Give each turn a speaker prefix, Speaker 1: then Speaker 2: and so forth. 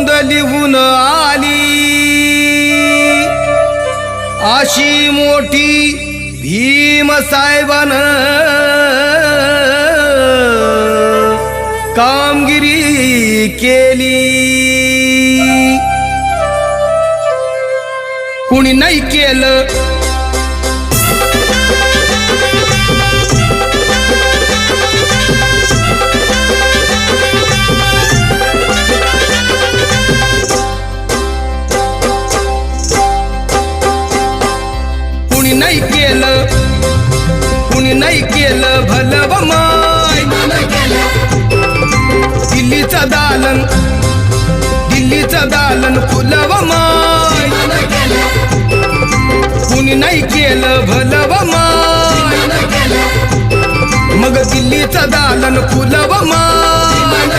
Speaker 1: लिहून आली अशी मोठी भीम साहेबान कामगिरी केली. कुणी नाही केलं कुणी नाही केलं भलव माय. दिल्लीचं दालन फुलव माय. कुणी नाही केलं भलव माय. मग दिल्लीचं दालन फुलव माय.